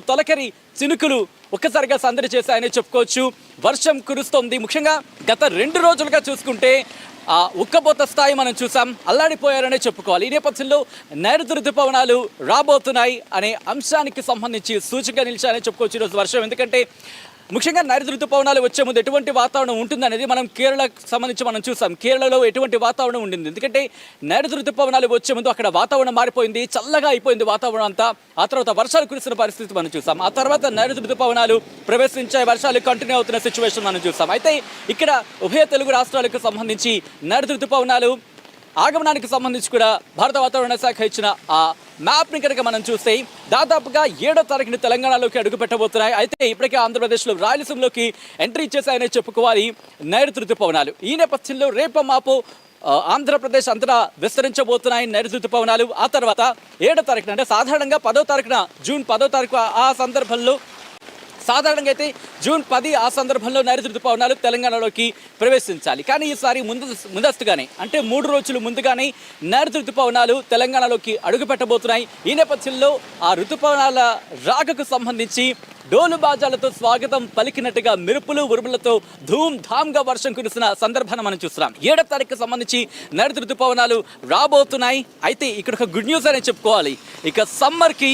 తొలకరి చినుకులు ఒక్కసారిగా సందడి చేశాయని చెప్పుకోవచ్చు. వర్షం కురుస్తోంది. ముఖ్యంగా గత 2 రోజులుగా చూసుకుంటే ఉక్కబోత స్థాయి మనం చూసాం. అల్లాడిపోయారనే చెప్పుకోవాలి. ఈ నేపథ్యంలో నైరుతి ఋతుపవనాలు రాబోతున్నాయి అనే అంశానికి సంబంధించి సూచికగా నిలిచాయని చెప్పుకోవచ్చు ఈరోజు వర్షం. ఎందుకంటే ముఖ్యంగా నైరుతి ఋతుపవనాలు వచ్చే ముందు ఎటువంటి వాతావరణం ఉంటుందనేది మనం కేరళకు సంబంధించి మనం చూసాం. కేరళలో ఎటువంటి వాతావరణం ఉండింది, ఎందుకంటే నైరుతి ఋతుపవనాలు వచ్చే ముందు అక్కడ వాతావరణం మారిపోయింది, చల్లగా అయిపోయింది వాతావరణం అంతా. ఆ తర్వాత వర్షాలు కురిసిన పరిస్థితి మనం చూసాం. ఆ తర్వాత నైరుతి ఋతుపవనాలు ప్రవేశించే వర్షాలు కంటిన్యూ అవుతున్న సిచ్యువేషన్ మనం చూసాం. అయితే ఇక్కడ ఉభయ తెలుగు రాష్ట్రాలకు సంబంధించి నైరుతి ఋతుపవనాలు ఆగమనానికి సంబంధించి కూడా భారత వాతావరణ శాఖ ఇచ్చిన ఆ మ్యాప్ని కనుక మనం చూస్తే దాదాపుగా 7వ తారీఖున తెలంగాణలోకి అడుగు పెట్టబోతున్నాయి. అయితే ఇప్పటికే ఆంధ్రప్రదేశ్లో రాయలసీమలోకి ఎంట్రీ ఇచ్చేసాయనే చెప్పుకోవాలి నైరుతి ఋతుపవనాలు. ఈ నేపథ్యంలో రేపు మాపు ఆంధ్రప్రదేశ్ అంతటా విస్తరించబోతున్నాయి నైరుతి ఋతుపవనాలు. ఆ తర్వాత 7వ తారీఖున అంటే సాధారణంగా 10వ తారీఖున జూన్ 10వ తారీఖు ఆ సందర్భంలో సాధారణంగా అయితే జూన్ 10 ఆ సందర్భంలో నైరుతి ఋతుపవనాలు తెలంగాణలోకి ప్రవేశించాలి. కానీ ఈసారి ముందస్తుగానే అంటే 3 రోజులు ముందుగానే నైరుతి ఋతుపవనాలు తెలంగాణలోకి అడుగు పెట్టబోతున్నాయి. ఈ నేపథ్యంలో ఆ ఋతుపవనాల రాకకు సంబంధించి డోలు బాజాలతో స్వాగతం పలికినట్టుగా మెరుపులు ఉరుములతో ధూమ్ ధామ్గా వర్షం కురిసిన సందర్భాన్ని మనం చూస్తున్నాం. 7వ తారీఖుకి సంబంధించి నైరుతి ఋతుపవనాలు రాబోతున్నాయి. అయితే ఇక్కడ ఒక గుడ్ న్యూస్ అని చెప్పుకోవాలి. ఇక సమ్మర్కి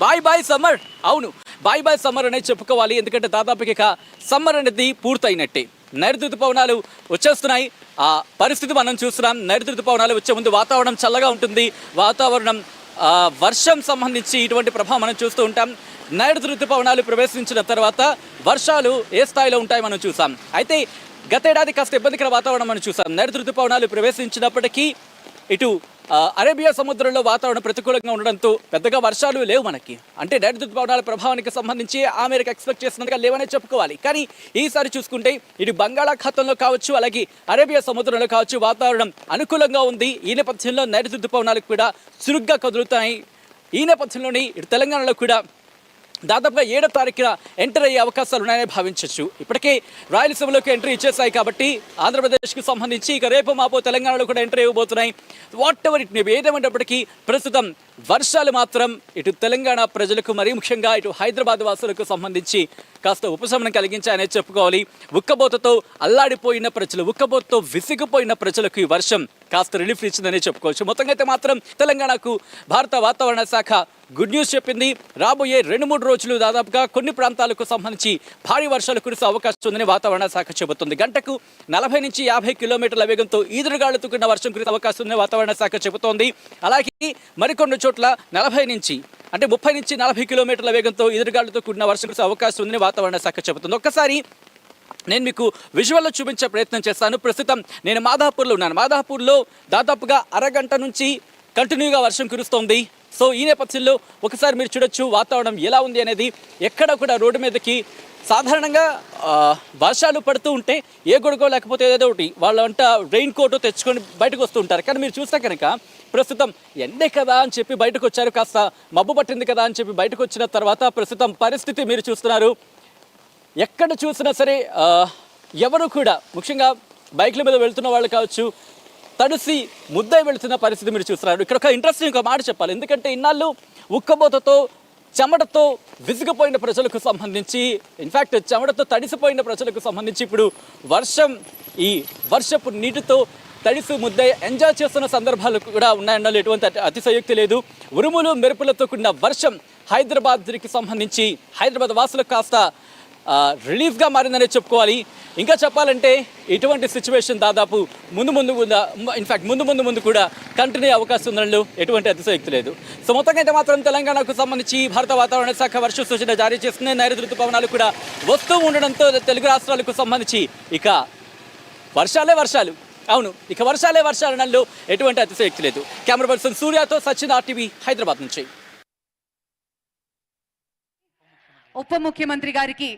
బాయ్ సమ్మర్. అవును, బాయ్ సమ్మర్ అనేది చెప్పుకోవాలి. ఎందుకంటే దాదాపుగా ఇక సమ్మర్ అనేది పూర్తయినట్టే. నైరుతి ఋతుపవనాలు వచ్చేస్తున్నాయి. ఆ పరిస్థితి మనం చూస్తున్నాం. నైరుతి ఋతుపవనాలు వచ్చే ముందు వాతావరణం చల్లగా ఉంటుంది. వాతావరణం వర్షం సంబంధించి ఇటువంటి ప్రభావం మనం చూస్తూ ఉంటాం. నైరుతి ఋతుపవనాలు ప్రవేశించిన తర్వాత వర్షాలు ఏ స్థాయిలో ఉంటాయి మనం చూసాం. అయితే గతేడాది కాస్త ఇబ్బందికర వాతావరణం మనం చూసాం. నైరుతి ఋతుపవనాలు ప్రవేశించినప్పటికీ ఇటు అరేబియా సముద్రంలో వాతావరణం ప్రతికూలంగా ఉండడంతో పెద్దగా వర్షాలు లేవు మనకి. అంటే నైరుతి ఋతుపవనాల ప్రభావానికి సంబంధించి ఆ మేరకు ఎక్స్పెక్ట్ చేసినట్టుగా లేవనే చెప్పుకోవాలి. కానీ ఈసారి చూసుకుంటే ఇటు బంగాళాఖాతంలో కావచ్చు, అలాగే అరేబియా సముద్రంలో కావచ్చు వాతావరణం అనుకూలంగా ఉంది. ఈ నేపథ్యంలో నైరుతి ఋతుపవనాలు కూడా చురుగ్గా కదులుతాయి. ఈ నేపథ్యంలోని ఇటు తెలంగాణలో కూడా దాదాపుగా 7వ తారీఖున ఎంటర్ అయ్యే అవకాశాలు ఉన్నాయని భావించవచ్చు. ఇప్పటికే రాయలసీమలోకి ఎంట్రీ ఇచ్చేసాయి కాబట్టి ఆంధ్రప్రదేశ్కి సంబంధించి ఇక రేపు మాపో తెలంగాణలో కూడా ఎంట్రీ ఇవ్వబోతున్నాయి. Whatever it may be, ఏదేమైనప్పటికీ ప్రస్తుతం వర్షాలు మాత్రం ఇటు తెలంగాణ ప్రజలకు మరీ ముఖ్యంగా ఇటు హైదరాబాద్ వాసులకు సంబంధించి కాస్త ఉపశమనం కలిగించాయనే చెప్పుకోవాలి. ఉక్కబోతతో అల్లాడిపోయిన ప్రజలు, ఉక్కబోతతో విసిగిపోయిన ప్రజలకు ఈ వర్షం కాస్త రిలీఫ్ ఇచ్చిందనే చెప్పుకోవచ్చు. మొత్తంగా అయితే మాత్రం తెలంగాణకు భారత వాతావరణ శాఖ గుడ్ న్యూస్ చెప్పింది. రాబోయే 2-3 రోజులు దాదాపుగా కొన్ని ప్రాంతాలకు సంబంధించి భారీ వర్షాలు కురిసే అవకాశం ఉందని వాతావరణ శాఖ చెబుతుంది. గంటకు 40 నుంచి 50 కిలోమీటర్ల వేగంతో ఈదురుగాలులతో కూడిన వర్షం కురిసే అవకాశం ఉందని వాతావరణ శాఖ చెబుతోంది. అలాగే మరికొన్ని చోట్ల 30 నుంచి 40 కిలోమీటర్ల వేగంతో ఎదురుగాలులతో కూడిన వర్షం కురిసే అవకాశం ఉందని వాతావరణ శాఖ చెబుతుంది. ఒక్కసారి నేను మీకు విజువల్లో చూపించే ప్రయత్నం చేస్తాను. ప్రస్తుతం నేను మాదాపూర్లో ఉన్నాను. మాదాపూర్లో దాదాపుగా అరగంట నుంచి కంటిన్యూగా వర్షం కురుస్తోంది. సో ఈ నేపథ్యంలో ఒకసారి మీరు చూడొచ్చు వాతావరణం ఎలా ఉంది అనేది. ఎక్కడ కూడా రోడ్డు మీదకి సాధారణంగా వర్షాలు పడుతూ ఉంటే ఏ గొడుగో లేకపోతే ఏదో ఒకటి వాళ్ళంట రెయిన్ కోట్ తెచ్చుకొని బయటకు వస్తూ ఉంటారు. కానీ మీరు చూస్తే కనుక ప్రస్తుతం ఎండే కదా అని చెప్పి బయటకు వచ్చారు, కాస్త మబ్బు పట్టింది కదా అని చెప్పి బయటకు వచ్చిన తర్వాత ప్రస్తుతం పరిస్థితి మీరు చూస్తున్నారు. ఎక్కడ చూసినా సరే ఎవరు కూడా ముఖ్యంగా బైక్ల మీద వెళ్తున్న వాళ్ళు కావచ్చు తడిసి ముద్దై వెళుతున్న పరిస్థితి మీరు చూస్తున్నారు. ఇక్కడ ఒక ఇంట్రెస్టింగ్ మాట చెప్పాలి. ఎందుకంటే ఇన్నాళ్ళు ఉక్కబోతతో చెమటతో విసిగిపోయిన ప్రజలకు సంబంధించి, ఇన్ఫ్యాక్ట్ చెమటతో తడిసిపోయిన ప్రజలకు సంబంధించి ఇప్పుడు ఈ వర్షపు నీటితో తడిసి ముద్దై ఎంజాయ్ చేస్తున్న సందర్భాలు కూడా ఉన్నాయన్న ఎటువంటి అతిశయోక్తి లేదు. ఉరుములు మెరుపులతో కూడిన వర్షం హైదరాబాద్కి సంబంధించి హైదరాబాద్ వాసులకు కాస్త రిలీఫ్గా మారిందనే చెప్పుకోవాలి. ఇంకా చెప్పాలంటే ఇటువంటి సిచ్యువేషన్ దాదాపు ముందు కూడా కంటిన్యూ అవకాశం ఉండడంలో ఎటువంటి అతిశయోక్తి లేదు. సో మొత్తంగా అయితే మాత్రం తెలంగాణకు సంబంధించి భారత వాతావరణ శాఖ వర్ష సూచన జారీ చేస్తుంది. నైరుతి ఋతుపవనాలు కూడా వస్తూ ఉండడంతో తెలుగు రాష్ట్రాలకు సంబంధించి ఇక వర్షాలు. అవును, ఇక వర్షాలు అనడంలో ఎటువంటి అతిశయోక్తి లేదు. కెమెరా పర్సన్ సూర్యతో సచిన్, RTV హైదరాబాద్ నుంచి. ఉప ముఖ్యమంత్రి గారికి